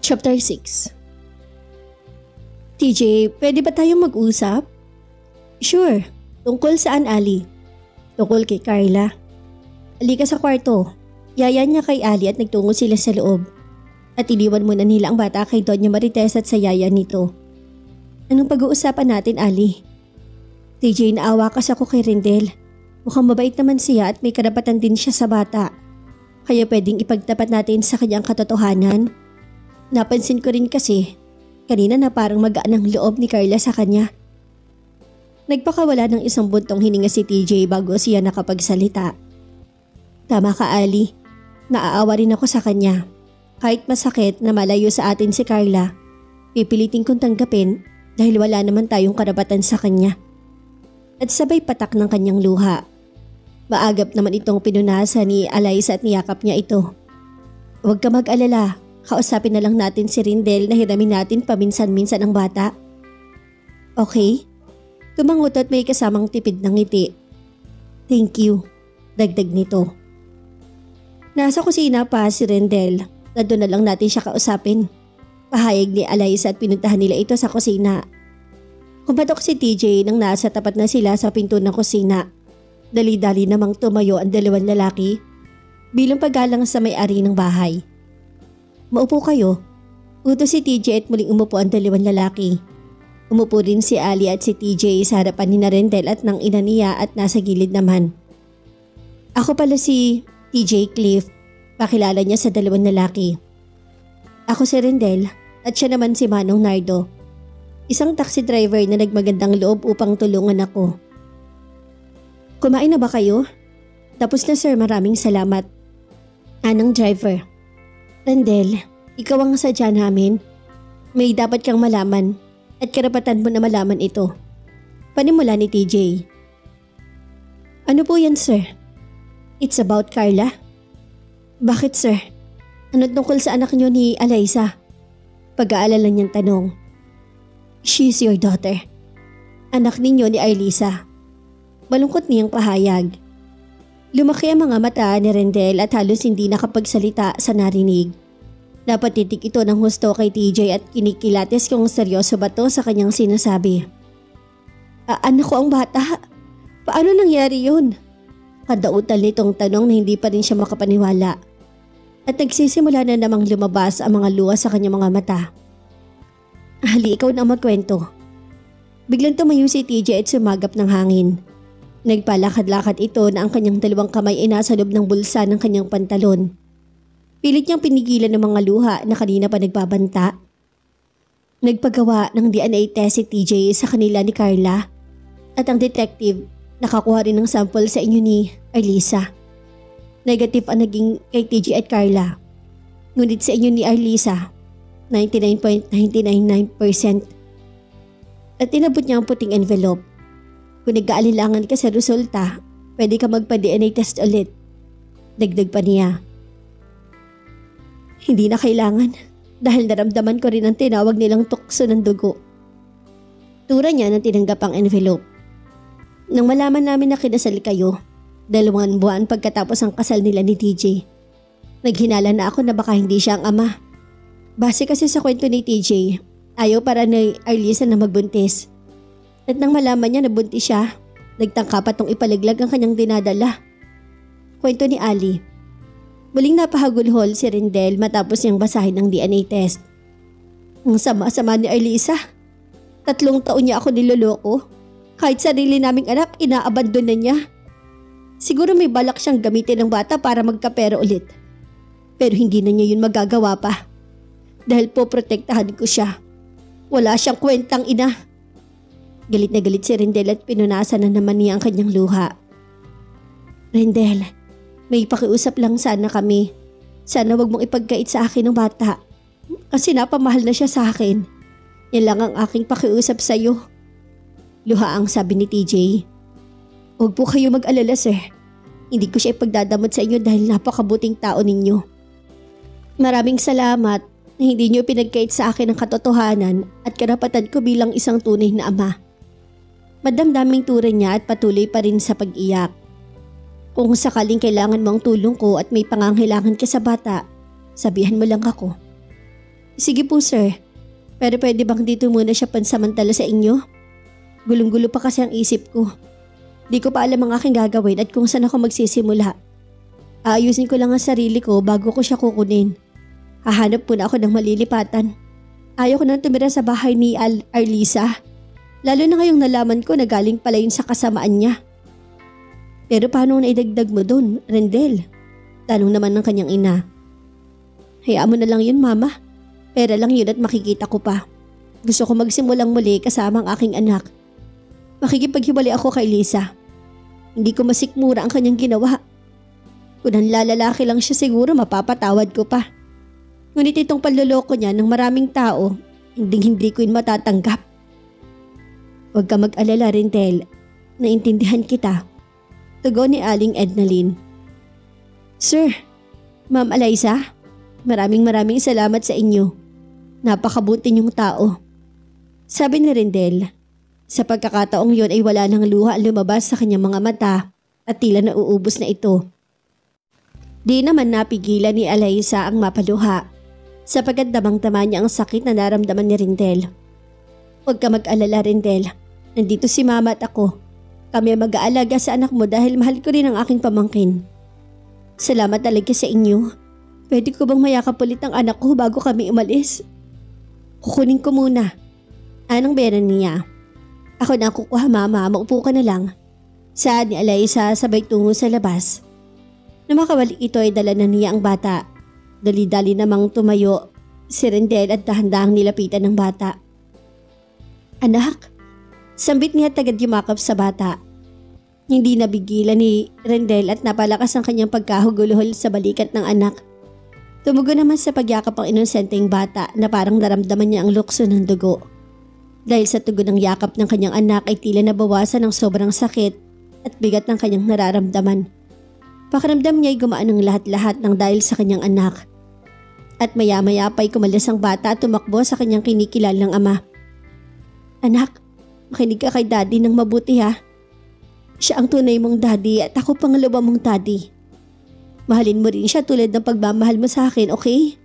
Chapter 6. TJ, pwede ba tayong mag-usap? Sure. Tungkol saan, Ali? Tungkol kay Carla. Halika sa kwarto. Yaya niya kay Ali at nagtungo sila sa loob. At iniwan muna nila ang bata kay Doña Marites at sa yaya nito. Anong pag-uusapan natin, Ali? TJ, naawa kasi ako kay Rendel. Mukhang mabait naman siya at may karapatan din siya sa bata. Kaya pwedeng ipagtapat natin sa kanyang katotohanan. Napansin ko rin kasi, kanina na parang magaan ang loob ni Carla sa kanya. Nagpakawala ng isang buntong hininga si TJ bago siya nakapagsalita. Tama ka, Ali. Naaawa rin ako sa kanya. Kahit masakit na malayo sa atin si Carla, pipilitin kong tanggapin dahil wala naman tayong karapatan sa kanya. At sabay patak ng kanyang luha. Maagap naman itong pinunasan ni Alaysa at niyakap niya ito. Huwag ka mag-alala. Kausapin na lang natin si Rendel na hiramin natin paminsan-minsan ang bata. Okay? Tumangot at may kasamang tipid ng ngiti. Thank you. Dagdag nito. Nasa kusina pa si Rendel. Nandun na lang natin siya kausapin. Pahayag ni Alaysa at pinuntahan nila ito sa kusina. Kumatok si TJ nang nasa tapat na sila sa pinto ng kusina. Dali-dali namang tumayo ang dalawang lalaki bilang paggalang sa may-ari ng bahay. Maupo kayo. Utos si TJ at muling umupo ang dalawang lalaki. Umupo rin si Ali at si TJ sa harapan ni Rendel at ng ina niya at nasa gilid naman. Ako pala si TJ Cliff. Pakilala niya sa dalawang lalaki. Ako si Rendel at siya naman si Manong Nardo. Isang taxi driver na nagmagandang loob upang tulungan ako. Kumain na ba kayo? Tapos na sir, maraming salamat. Anong driver? Rendel, ikaw ang sadya namin. May dapat kang malaman at karapatan mo na malaman ito. Panimula ni TJ. Ano po yan sir? It's about Carla. Bakit sir? Ano tungkol sa anak niyo ni Alaysa? Pag-aalala niyang tanong. She's your daughter. Anak ninyo ni Alysa. Malungkot niyang pahayag. Lumaki ang mga mata ni Rendel at halos hindi nakapagsalita sa narinig. Napatitig ito ng husto kay TJ at kinikilates kung seryoso ba to sa kanyang sinasabi. Anak ko ang bata? Paano nangyari yun? Kadautan nitong tanong na hindi pa rin siya makapaniwala. At nagsisimula na namang lumabas ang mga luha sa kanyang mga mata. Ali, ikaw na magkwento. Biglang tumayo si TJ at sumagap ng hangin. Nagpalakad-lakad ito na ang kanyang dalawang kamay ay nasa loob ng bulsa ng kanyang pantalon. Pilit niyang pinigilan ng mga luha na kanina pa nagbabanta. Nagpagawa ng DNA test si TJ sa kanila ni Carla at ang detective nakakuha rin ng sample sa inyo ni Alysa. Negative ang naging kay TJ at Carla. Ngunit sa inyo ni Alysa, 99.999%. At inabot niya ang puting envelope. Kung nag-aalilangan ka sa resulta, pwede ka magpa-DNA test ulit. Dagdag pa niya. Hindi na kailangan dahil naramdaman ko rin ang tinawag nilang tukso ng dugo. Tura niya nang tinanggap ang envelope. Nang malaman namin na kinasal kayo, 2 buwan pagkatapos ang kasal nila ni TJ, naghinala na ako na baka hindi siya ang ama. Base kasi sa kwento ni TJ, ayaw para ni Alysa na magbuntis. At nang malaman niya na buntis siya, nagtangka pa tong ipalaglag ang kanyang dinadala. Kwento ni Ali. Muling napahagulhol si Rendel matapos niyang basahin ang DNA test. Ang sama-sama ni Alysa. 3 taon niya ako niloloko. Kahit sarili naming anak, inaabandon na niya. Siguro may balak siyang gamitin ng bata para magkapera ulit. Pero hindi na niya yun magagawa pa. Dahil po protektahan ko siya. Wala siyang kwentang ina. Galit na galit si Rendel at pinunasan na naman niya ang kanyang luha. Rendel, may pakiusap lang sana kami. Sana wag mong ipagkait sa akin ng bata. Kasi napamahal na siya sa akin. Yan lang ang aking pakiusap sa iyo. Luha ang sabi ni TJ. Huwag po kayo mag-alala sir. Hindi ko siya ipagdadamot sa inyo dahil napakabuting tao ninyo. Maraming salamat na hindi niyo pinagkait sa akin ang katotohanan at karapatan ko bilang isang tunay na ama. Madamdaming turan niya at patuloy pa rin sa pag-iyak. Kung sakaling kailangan mo ang tulong ko at may pangangailangan ka sa bata, sabihan mo lang ako. Sige po sir, pero pwede bang dito muna siya pansamantala sa inyo? Gulong-gulo pa kasi ang isip ko. Di ko pa alam ang aking gagawin at kung saan ako magsisimula. Aayusin ko lang ang sarili ko bago ko siya kukunin. Hahanap po na ako ng malilipatan. Ayaw ko nang tumira sa bahay ni Arlisa. Lalo na ngayong nalaman ko na galing pala yun sa kasamaan niya. Pero paano naidagdag mo dun, Rendel? Tanong naman ng kanyang ina. Hayaan mo na lang yun, mama. Pera lang yun at makikita ko pa. Gusto ko magsimulang muli kasama ang aking anak. Makikipaghiwalay ako kay Lisa. Hindi ko masikmura ang kanyang ginawa. Kung nanlalalaki lang siya siguro mapapatawad ko pa. Ngunit itong panloloko niya ng maraming tao, hindi ko yun matatanggap. Huwag ka mag-alala, Rendel. Naintindihan kita. Tugon ni Aling Ednalyn. Sir, Ma'am Eliza, maraming salamat sa inyo. Napakabuti niyong tao. Sabi ni Rendel. Sa pagkakataong yun ay wala nang luha lumabas sa kanyang mga mata at tila nauubos na ito. Di naman napigilan ni Eliza ang mapaluha sapagkat damang-dama niya ang sakit na naramdaman ni Rendel. Huwag ka mag-alala, Rendel. Nandito si mama at ako. Kami mag-aalaga sa anak mo dahil mahal ko rin ang aking pamangkin. Salamat talaga sa inyo. Pwede ko bang mayakap ulit ang anak ko bago kami umalis? Kukunin ko muna. Anong beran niya? Ako na kukuha, mama. Maupo ka na lang. Saad ni Eliza sabay tungo sa labas. Nang makawalik ito ay dala na niya ang bata. Dali-dali namang tumayo si Rendel at dahan-dahang nilapitan ng bata. Anak, sambit niya tagad yumakap sa bata. Hindi nabigilan ni Rendel at napalakas ang kanyang pagkahuguluhol sa balikat ng anak. Tumugo naman sa pagyakap ang inosenteng bata na parang naramdaman niya ang lukso ng dugo. Dahil sa tugon ng yakap ng kanyang anak ay tila nabawasan ng sobrang sakit at bigat ng kanyang nararamdaman. Pakiramdam niya ay gumaan ng lahat-lahat ng dahil sa kanyang anak. At maya-maya pa'y kumalas ang bata at tumakbo sa kanyang kinikilalang ama. Anak, makinig ka kay daddy ng mabuti ha. Siya ang tunay mong daddy at ako pangalawa mong daddy. Mahalin mo rin siya tulad ng pagmamahal mo sa akin, okay?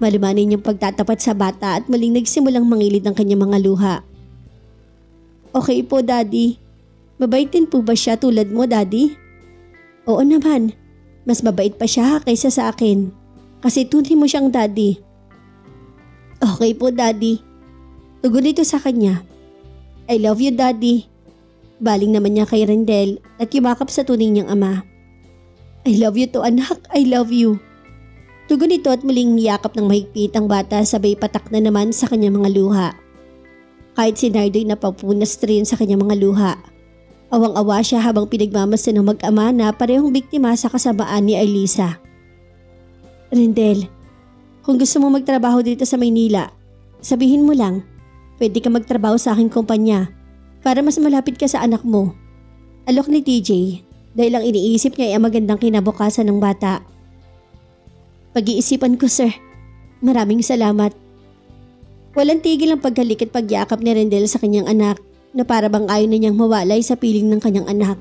Malumanin yung pagtatapat sa bata at maling nagsimulang mangilid ng kanyang mga luha. Okay po, daddy. Mabait din po ba siya tulad mo, daddy? Oo naman. Mas mabait pa siya kaysa sa akin. Kasi tunay mo siyang daddy. Okay po, daddy. Tugon ito sa kanya. I love you, daddy. Baling naman niya kay Rendel at yumakap sa tunay niyang ama. I love you to, anak. I love you. Tugon ito at muling niyakap ng mahigpit ang bata sabay patak na naman sa kanyang mga luha. Kahit si Nardo'y napapunas rin sa kanyang mga luha. Awang-awa siya habang pinagmamasdan ng mag-ama na parehong biktima sa kasamaan ni Arlisa. Rendel, kung gusto mo magtrabaho dito sa Maynila, sabihin mo lang. Pwede ka magtrabaho sa aking kumpanya para mas malapit ka sa anak mo. Alok ni TJ dahil ang iniisip niya ay ang magandang kinabukasan ng bata. Pag-iisipan ko, sir. Maraming salamat. Walang tigil ang paghalik at pagyakap ni Rendel sa kanyang anak na para bang ayaw na niyang mawalay sa piling ng kanyang anak.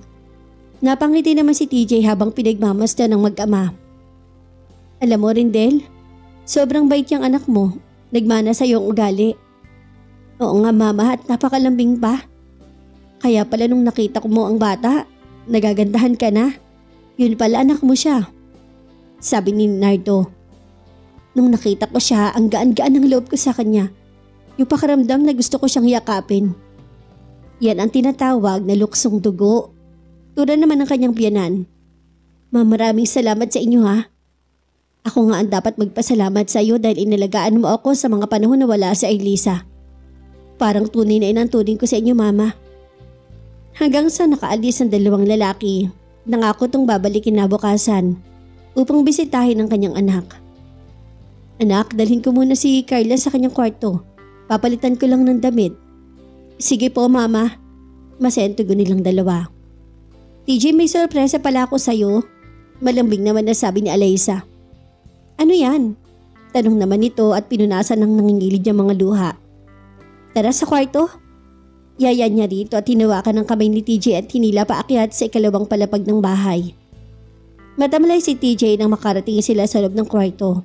Napangiti naman si TJ habang pinagmamasdan ng mag-ama. Alam mo, Rendel, sobrang bait yung anak mo. Nagmana sa iyong ugali. Oo nga, mama, at napakalambing pa. Kaya pala nung nakita ko mo ang bata, nagagandahan ka na. Yun pala anak mo siya. Sabi ni Nardo. Nung nakita ko siya, ang gaan-gaan ng loob ko sa kanya. Yung pakiramdam na gusto ko siyang yakapin. Yan ang tinatawag na luksong dugo. Tulad naman ng kanyang biyanan. Maraming salamat sa inyo ha. Ako nga ang dapat magpasalamat sa iyo dahil inalagaan mo ako sa mga panahon na wala si Arlisa. Parang tunay na inantunin ko sa inyo, mama. Hanggang sa nakaalis ang dalawang lalaki, nangako tong babalikin na bukasan upang bisitahin ang kanyang anak. Anak, dalhin ko muna si Carla sa kanyang kwarto. Papalitan ko lang ng damit. Sige po, mama. Masento ko nilang dalawa. TJ, may sorpresa pala ako sa'yo. Malambing naman na sabi ni Eliza. Ano yan? Tanong naman nito at pinunasan ng nangingilid niyang mga luha. Tara sa kwarto. Yaya niya rito at hinawakan ng kamay ni TJ at hinila paakyat sa ikalawang palapag ng bahay. Matamlay si TJ nang makarating sila sa loob ng kwarto.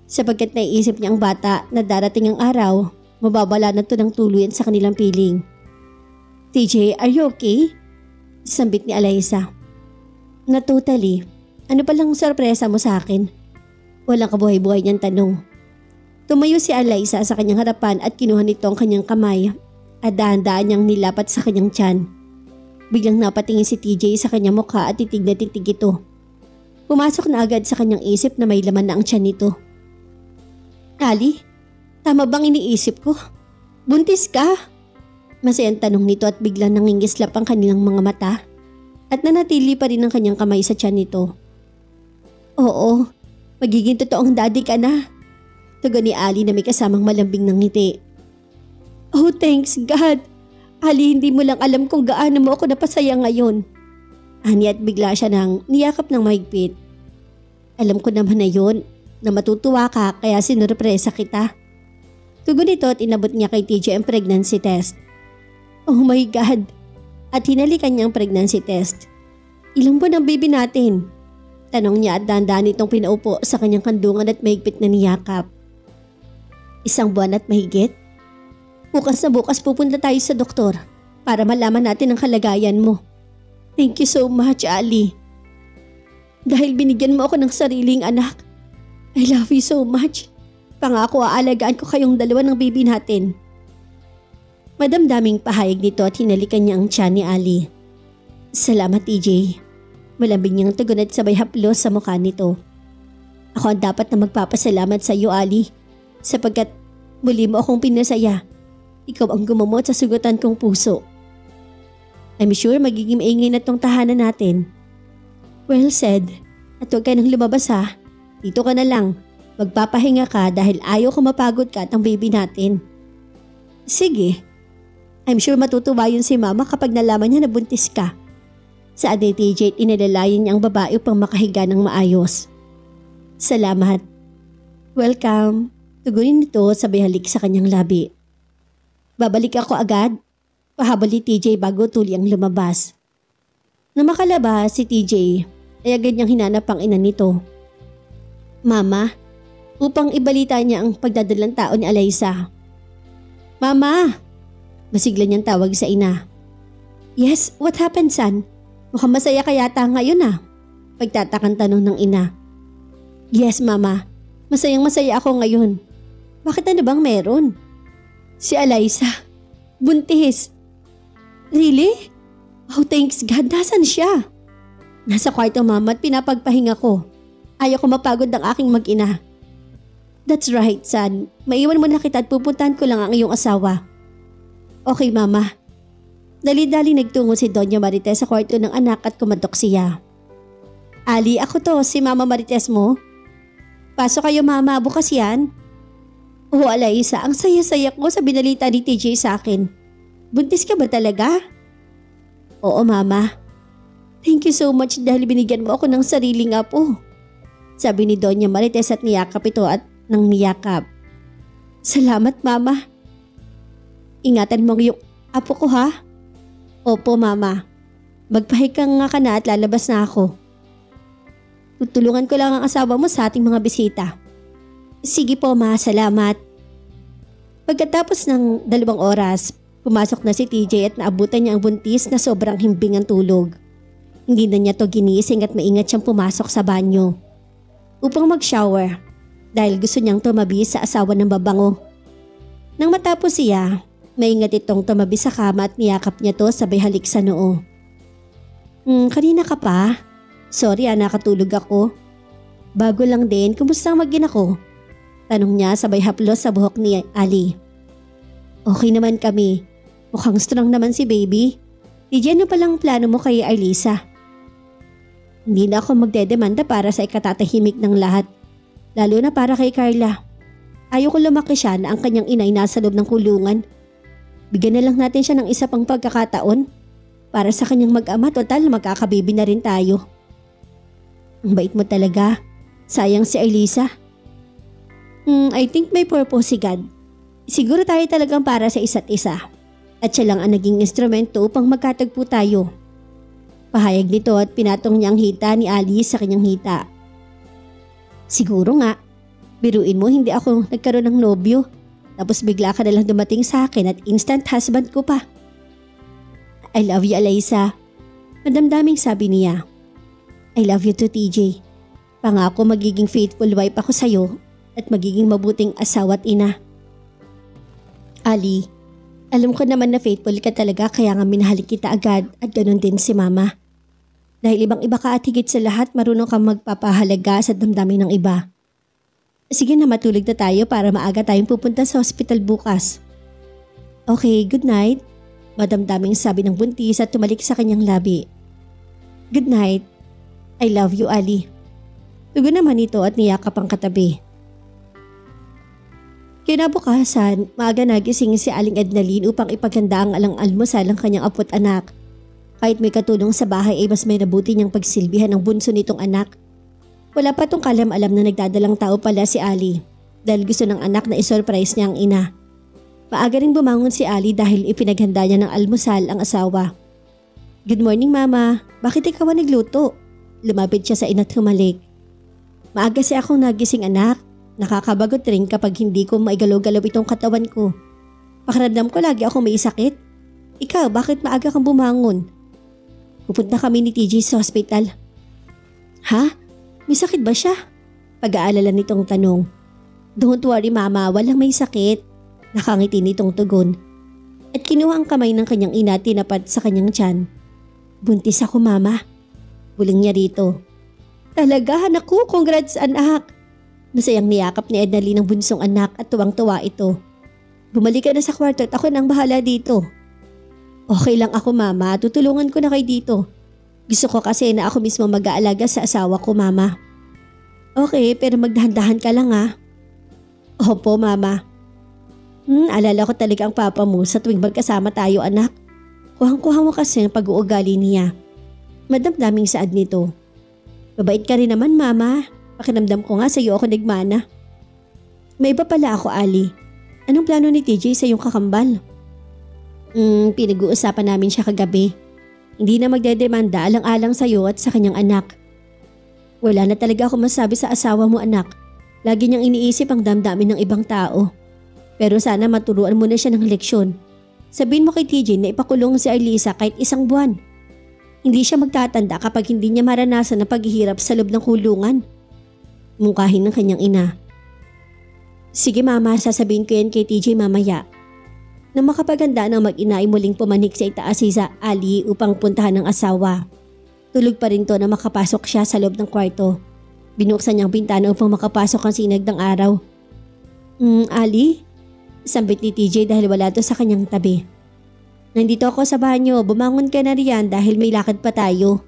sapagkat naiisip niya ang bata na darating ang araw, mababala na to ng tuluyan sa kanilang piling. TJ, are you okay? Sambit ni Alyssa. Na totally. Ano palang sorpresa mo sa akin? Walang kabuhay-buhay niyang tanong. Tumayo si Alyssa sa kanyang harapan at kinuha nito ang kanyang kamay at dahan-dahan niyang nilapat sa kanyang tiyan. Biglang napatingin si TJ sa kanyang mukha at titig na titig ito. Pumasok na agad sa kanyang isip na may laman na ang tiyan nito. Ali, tama bang iniisip ko? Buntis ka? Masayang tanong nito at biglang nangingislap ang kanilang mga mata at nanatili pa rin ang kanyang kamay sa tiyan nito. Oo, magiging totoong daddy ka na. Tugon ni Ali na may kasamang malambing ng ngiti. Oh, thanks God! Ali, hindi mo lang alam kung gaano mo ako napasaya ngayon. Ani at bigla siya nang niyakap ng mahigpit. Alam ko naman na yun, na matutuwa ka kaya sinurpresa kita. Tugon nito at inabot niya kay TJ ang pregnancy test. Oh my God! At hinalikan niya ang pregnancy test. Ilang buwan ang baby natin? Tanong niya at dahan-dahan itong pinaupo sa kanyang kandungan at mahigpit na niyakap. 1 buwan at mahigit? Bukas na bukas pupunta tayo sa doktor para malaman natin ang kalagayan mo. Thank you so much, Ali. Dahil binigyan mo ako ng sariling anak. I love you so much. Pangako aalagaan ko kayong dalawa ng baby natin. Madamdaming pahayag nito at hinalikan niya ang tiyan ni Ali. Salamat, TJ. Malambing niyang tugon at sabay haplos sa mukha nito. Ako ang dapat na magpapasalamat sa iyo, Ali, sapagkat muli mo akong pinasaya. Ikaw ang gumamot sa sugatan kong puso. I'm sure magiging maingay na tong tahanan natin. Well said. At huwag ka nang lumabas ha. Dito ka na lang. Magpapahinga ka dahil ayaw ko mapagod ka at ang baby natin. Sige. I'm sure matutuwa yun si mama kapag nalaman niya na buntis ka. Sa aday TJ, inalalayan niya ang babae upang makahiga ng maayos. Salamat. Welcome. Tugunin nito sabay halik sa kanyang labi. Babalik ako agad. Pahabol ni TJ bago tuliyang lumabas. Na makalabas si TJ ay agad niyang hinanap ang ina nito. Mama, upang ibalita niya ang pagdadalang tao ni Alyssa. Mama! Masigla niyang tawag sa ina. Yes, what happened son? Mukhang masaya ka yata ngayon ah. Pagtatakang tanong ng ina. Yes mama, masayang masaya ako ngayon. Bakit ano bang meron? Si Alyssa, buntis. Really? Oh thanks God, nasan siya? Nasa kwarto mama at pinapagpahinga ko. Ayaw ko mapagod ng aking mag-ina. That's right son, maiwan mo na kita at pupuntahan ko lang ang iyong asawa. Okay mama. Dali-dali nagtungo si Doña Marites sa kwarto ng anak at kumatok siya. Ali, ako to, si Mama Marites mo. Pasok kayo mama, bukas yan. Oh Alyssa, ang saya-saya ko sa binalita ni TJ sa akin. Buntis ka ba talaga? Oo mama. Thank you so much dahil binigyan mo ako ng sariling apo. Sabi ni Doña Marites at niyakap ito at nang niyakap. Salamat mama. Ingatan mo yung apo ko ha. Opo mama. Magpahikang nga ka na at lalabas na ako. Tutulungan ko lang ang asawa mo sa ating mga bisita. Sige po ma, salamat. Pagkatapos ng 2 oras, pumasok na si TJ at naabutan niya ang buntis na sobrang himbing ang tulog. Hindi na niya to ginising at maingat siyang pumasok sa banyo upang mag-shower dahil gusto niyang tumabi sa asawa ng babango. Nang matapos siya, maingat itong tumabi sa kama at niyakap niya to sabay halik sa noo. Kanina ka pa? Sorry nakatulog ako. Bago lang din, kumusta ang mag-ina ko? Tanong niya sabay haplos sa buhok ni Ali. Okay naman kami. Mukhang strong naman si baby. DJ, ano palang plano mo kay Alyssa? Hindi na ako magdedemanda para sa ikatatahimik ng lahat. Lalo na para kay Carla. Ayoko lumaki siya na ang kanyang inay nasa loob ng kulungan. Bigyan na lang natin siya ng isa pang pagkakataon. Para sa kanyang mag-ama, total magkakababy na rin tayo. Ang bait mo talaga. Sayang si Alyssa. I think may purpose si God. Siguro tayo talagang para sa isa't isa. At siya lang ang naging instrumento upang magkatagpo tayo. Pahayag nito at pinatong niya ang hita ni Ali sa kanyang hita. Siguro nga. Biruin mo, hindi ako nagkaroon ng nobyo. Tapos bigla ka nalang dumating sa akin at instant husband ko pa. I love you, Alyssa. Madamdaming sabi niya. I love you too, TJ. Pangako magiging faithful wife ako sa'yo at magiging mabuting asawa at ina. Ali, alam ko naman na faithful ka talaga kaya nga minahal kita agad at ganun din si Mama. Dahil ibang iba ka at higit sa lahat marunong kang magpapahalaga sa damdamin ng iba. Sige na matulog na tayo para maaga tayong pupunta sa hospital bukas. Okay, good night. Madamdaming sabi ng buntis at tumalik sa kanyang labi. Good night. I love you, Ali. Tugon naman ito at niyakap ang katabi. Kinabukasan, maaga nagising si Aling Ednalyn upang ipaganda ang alang-almusal ang kanyang apo't anak. Kahit may katulong sa bahay ay mas may nabuti niyang pagsilbihan ng bunso nitong anak. Wala pa tong kalam-alam na nagdadalang tao pala si Ali dahil gusto ng anak na isurprise niya ang ina. Maaga ring bumangon si Ali dahil ipinaghanda niya ng almusal ang asawa. Good morning, Mama. Bakit ikaw nagluto? Lumapit siya sa ina't humalik. Maaga si akong nagising, anak. Nakakabagot rin kapag hindi ko maigalaw-galaw itong katawan ko. Pakiramdam ko lagi akong may sakit. Ikaw, bakit maaga kang bumangon? Pupunta kami ni TJ sa hospital. Ha? May sakit ba siya? Pag-aalala nitong tanong. Don't worry, Mama, walang may sakit. Nakangiti nitong tugon. At kinuha ang kamay ng kanyang ina tinapat sa kanyang tiyan. Buntis ako, Mama. Buling niya rito. Talaga, naku, congrats anak. Masayang niyakap ni Ednalyn ng bunsong anak at tuwang-tuwa ito. Bumalik ka na sa kwarto at ako nang bahala dito. Okay lang ako, Mama. Tutulungan ko na kayo dito. Gusto ko kasi na ako mismo mag-aalaga sa asawa ko, Mama. Okay, pero magdahan-dahan ka lang ha. Opo, Mama. Alala ko talaga ang papa mo sa tuwing magkasama tayo, anak. Kuhang-kuha mo kasi ang pag-uugali niya. Madamdaming saad nito. Mabait ka rin naman, Mama. Pakiramdam ko nga sa iyo ako nagmana. May iba pala ako, Ali. Anong plano ni TJ sa iyong kakambal? Pinag-uusapan namin siya kagabi. Hindi na magdedemanda alang-alang sa iyo at sa kanyang anak. Wala na talaga ako masabi sa asawa mo, anak. Lagi niyang iniisip ang damdamin ng ibang tao. Pero sana maturuan mo na siya ng leksyon. Sabihin mo kay TJ na ipakulong si Alyssa kahit 1 buwan. Hindi siya magtatanda kapag hindi niya maranasan ang paghihirap sa loob ng kulungan. Mungkahin ng kanyang ina. Sige, Mama, sasabihin ko yan kay TJ mamaya. Nang makapaganda ng mag-ina ay muling pumanik sa itaas si Ali upang puntahan ng asawa. Tulog pa rin to na makapasok siya sa loob ng kwarto. Binuksan niyang bintana upang makapasok ang sinag ng araw. Ali? Sambit ni TJ dahil wala to sa kanyang tabi. Nandito ako sa banyo, bumangon ka na riyan dahil may lakad pa tayo.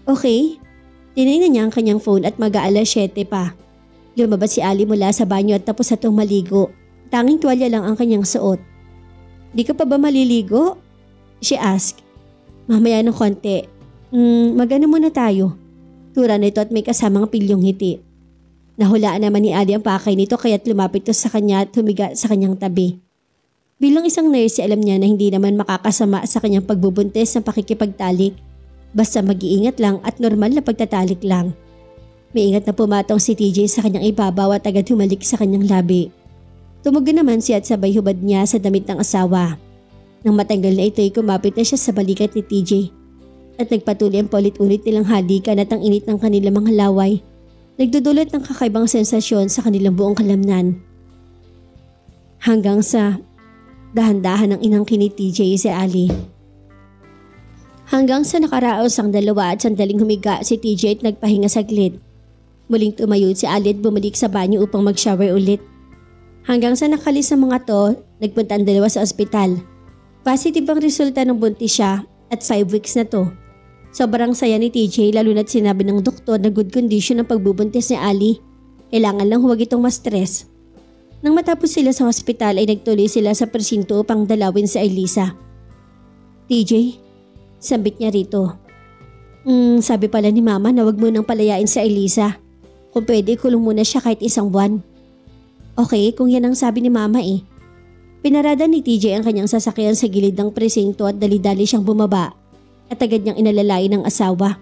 Okay. Tinignan niya ang kanyang phone at mag-aalas 7 pa. Lumabas si Ali mula sa banyo at tapos na itong maligo. Tanging tuwalya lang ang kanyang suot. Di ka pa ba maliligo? She asked. Mamaya ng konti. Magano muna tayo. Tura nito at may kasamang pilyong ngiti. Nahulaan naman ni Ali ang pakay nito kaya't lumapit to sa kanya at humiga sa kanyang tabi. Bilang isang nurse, alam niya na hindi naman makakasama sa kanyang pagbubuntis ng pakikipagtalik. Basta mag-iingat lang at normal na pagtatalik lang. May ingat na pumatong si TJ sa kanyang ibabaw at agad humalik sa kanyang labi. Tumugon naman siya at sabay hubad niya sa damit ng asawa. Nang matanggal na ito ay kumapit na siya sa balikat ni TJ. At nagpatuloy ang paulit-ulit nilang halikan at ang init ng kanilang mga laway. Nagdudulot ng kakaibang sensasyon sa kanilang buong kalamnan. Hanggang sa dahan-dahan ng inangkin ni TJ si Ali. Hanggang sa nakaraos ang dalawa at sandaling humiga si TJ at nagpahinga saglit. Muling tumayo si Ali at bumalik sa banyo upang mag-shower ulit. Hanggang sa nakalis ang mga to, nagpunta ang dalawa sa ospital. Positive ang resulta ng buntis siya at 5 weeks na to. Sobrang saya ni TJ lalo na't sinabi ng doktor na good condition ang pagbubuntis ni Ali. Kailangan lang huwag itong ma-stress. Nang matapos sila sa hospital ay nagtuloy sila sa presinto upang dalawin si Alyssa. TJ, sambit niya rito. Sabi pala ni Mama na wag mo nang palayain si Alyssa. Kung pwede kulong muna siya kahit 1 buwan. Okay, kung yan ang sabi ni Mama eh. Pinarada ni TJ ang kanyang sasakyan sa gilid ng presinto at dali-dali siyang bumaba at agad niyang inalalayan ng asawa.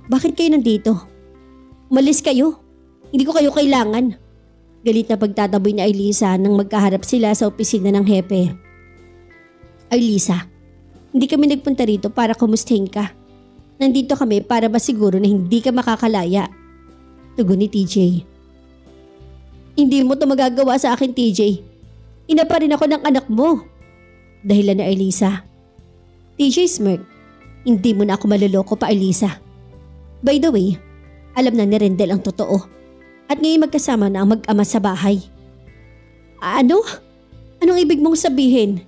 Bakit kayo nandito? Umalis kayo. Hindi ko kayo kailangan. Galit na pagtataboy ni Arlisa nang magkaharap sila sa opisina ng hepe. Arlisa, hindi kami nagpunta rito para kumustahin ka. Nandito kami para masiguro na hindi ka makakalaya. Tugon ni TJ. Hindi mo to magagawa sa akin, TJ. Ina pa rin ako ng anak mo. Dahilan na Arlisa. TJ smirk. Hindi mo na ako maloloko pa, Arlisa. By the way, alam na ni Rendel ang totoo. At ngayon magkasama na ang mag-ama sa bahay. Ano? Anong ibig mong sabihin?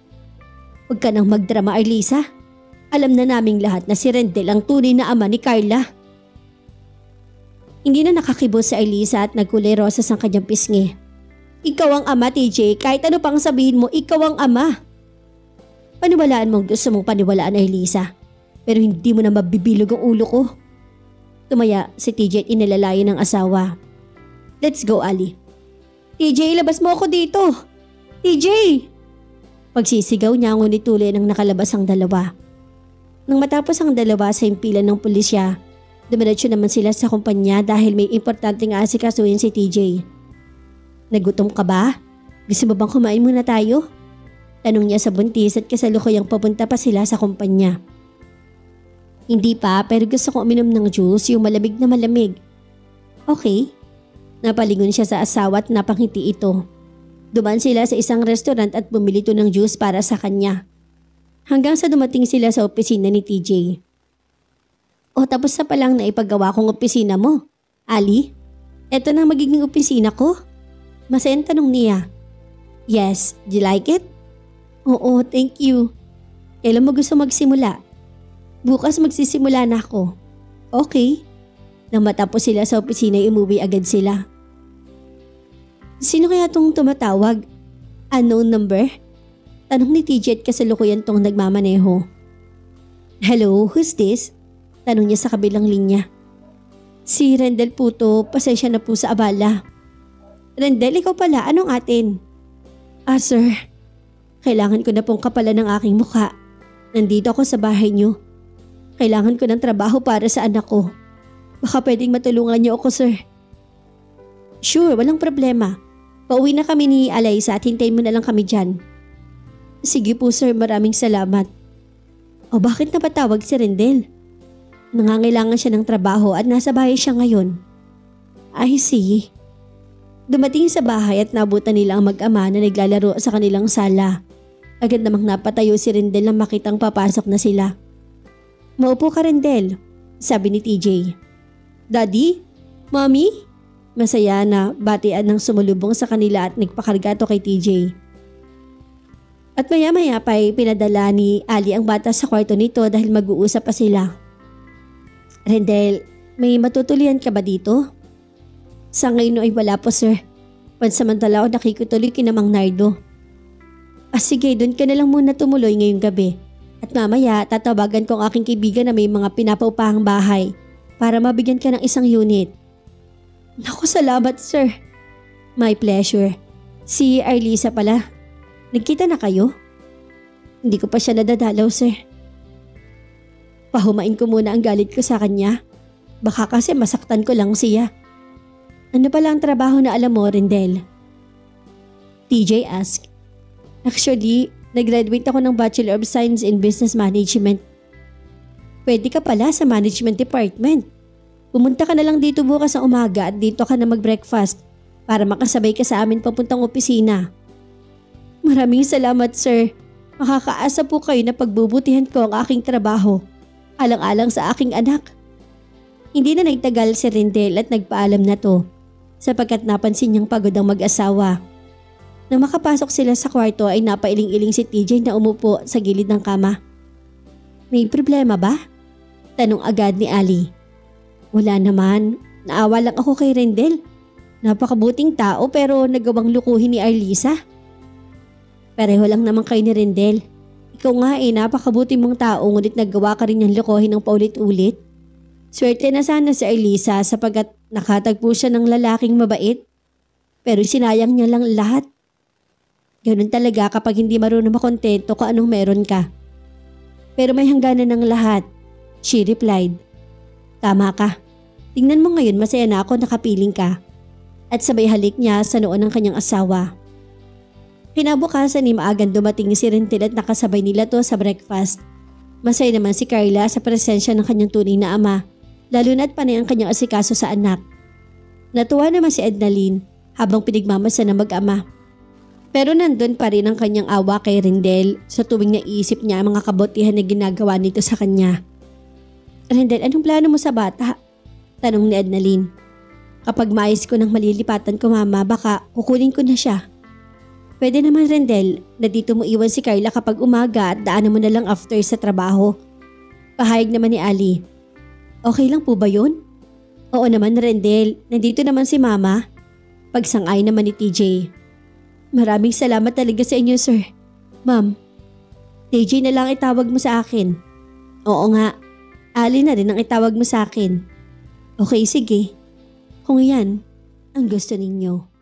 Huwag ka nang magdrama, Arlisa. Alam na naming lahat na si Rendel ang tunay na ama ni Carla. Hindi na nakakibos si Arlisa at nagkulay rosas ang kanyang pisngi. Ikaw ang ama, TJ. Kahit ano pang sabihin mo, ikaw ang ama. Paniwalaan mong gusto mong paniwalaan, Arlisa. Pero hindi mo na mabibilog ang ulo ko. Tumaya si TJ at inilalayan ng asawa. Let's go, Ali. TJ, labas mo ako dito. TJ! Pagsisigaw niya ngunit tuloy nang nakalabas ang dalawa. Nang matapos ang dalawa sa himpilan ng pulisya, dumiretso naman sila sa kumpanya dahil may importanteng asikasuhin si TJ. Nagutom ka ba? Gusto mo bang kumain muna tayo? Tanong niya sa buntis at kasalukuyang papunta pa sila sa kumpanya. Hindi pa, pero gusto ko uminom ng juice, yung malamig na malamig. Okay. Napalingon siya sa asawa at napangiti ito. Dumaan sila sa isang restaurant at bumili ito ng juice para sa kanya. Hanggang sa dumating sila sa opisina ni TJ. O tapos na palang naipagawa kong opisina mo. Ali, eto na magiging opisina ko. Masayang tanong niya. Yes, do you like it? Oo, thank you. Kailan mo gusto magsimula? Bukas magsisimula na ako. Okay. Nang matapos sila sa opisina ay umuwi agad sila. Sino kaya tong tumatawag? Unknown number? Tanong ni TJ at kasalukuyan tong nagmamaneho. Hello, who's this? Tanong niya sa kabilang linya. Si Rendel po to, pasensya na po sa abala. Rendel, ikaw pala, anong atin? Sir, kailangan ko na pong kapalan ng aking mukha. Nandito ako sa bahay niyo. Kailangan ko ng trabaho para sa anak ko. Baka pwedeng matulungan niyo ako, sir. Sure, walang problema. Pauwi na kami ni Alaysa at hintayin mo na lang kami dyan. Sige po, sir, maraming salamat. O bakit napatawag si Rendel? Nangangailangan siya ng trabaho at nasa bahay siya ngayon. I see. Dumating sa bahay at nabutan nila ang mag-ama na naglalaro sa kanilang sala. Agad namang napatayo si Rendel nang makitang papasok na sila. Maupo ka, Rendel, sabi ni TJ. Daddy? Mommy? Masaya na batian ng sumulubong sa kanila at nagpakargato kay TJ. At maya-maya pa ay pinadala ni Ali ang bata sa kwarto nito dahil mag-uusap pa sila. Rendel, may matutulian ka ba dito? Sa ngayon ay wala po, sir. Pansamantala ako nakikutuloy kina Mang Nardo. Sige, doon ka na lang muna tumuloy ngayong gabi. At mamaya tatawagan ko ang aking kaibigan na may mga pinapaupahang bahay para mabigyan ka ng isang unit. Naku, salamat, sir. My pleasure. Si Arlisa pala. Nagkita na kayo? Hindi ko pa siya nadadalaw, sir. Pahumain ko muna ang galit ko sa kanya. Baka kasi masaktan ko lang siya. Ano pala ang trabaho na alam mo, Rendel? TJ asked. Actually, nag-graduate ako ng Bachelor of Science in Business Management. Pwede ka pala sa Management Department. Pumunta ka na lang dito bukas sa umaga at dito ka na mag-breakfast para makasabay ka sa amin papuntang opisina. Maraming salamat, sir. Makakaasa po kayo na pagbubutihan ko ang aking trabaho. Alang-alang sa aking anak. Hindi na nagtagal si Rendel at nagpaalam na to sapagkat napansin niyang pagod ang mag-asawa. Nang makapasok sila sa kwarto ay napailing-iling si TJ na umupo sa gilid ng kama. May problema ba? Tanong agad ni Ali. Wala naman. Naawa lang ako kay Rendel. Napakabuting tao pero nagawang lukuhin ni Arlisa. Pareho lang naman kayo ni Rendel. Ikaw nga napakabuti mong tao ngunit naggawa ka rin niyang lukuhin ng paulit-ulit. Swerte na sana si Arlisa sapagkat nakatagpo siya ng lalaking mabait. Pero sinayang niya lang lahat. Ganun talaga kapag hindi marunong makontento kung anong meron ka. Pero may hangganan ng lahat. She replied. Tama ka. Tingnan mo ngayon masaya na ako nakapiling ka. at sabay halik niya sa noo ng kanyang asawa. Kinabukasan ni maagang dumating si Rentel at nakasabay nila to sa breakfast. Masaya naman si Carla sa presensya ng kanyang tunay na ama, lalo na't panay ang kanyang asikaso sa anak. Natuwa naman si Ednalyn habang pinigmamasa ng mag-ama. Pero nandun pa rin ang kanyang awa kay Rendel sa tuwing naisip niya ang mga kabutihan na ginagawa nito sa kanya. Rendel, anong plano mo sa bata? Tanong ni Ednalyn. Kapag maayos ko ng malilipatan ko mama, baka kukunin ko na siya. Pwede naman Rendel, na dito mo iwan si Carla kapag umaga at daanan mo na lang after sa trabaho. Pahayag naman ni Ali. Okay lang po ba yun? Oo naman Rendel, nandito naman si mama. Pagsangay naman ni TJ. Maraming salamat talaga sa inyo sir. Ma'am, TJ na lang itawag mo sa akin. Oo nga, Ali na rin ang itawag mo sa akin. Okay sige, kung yan ang gusto ninyo.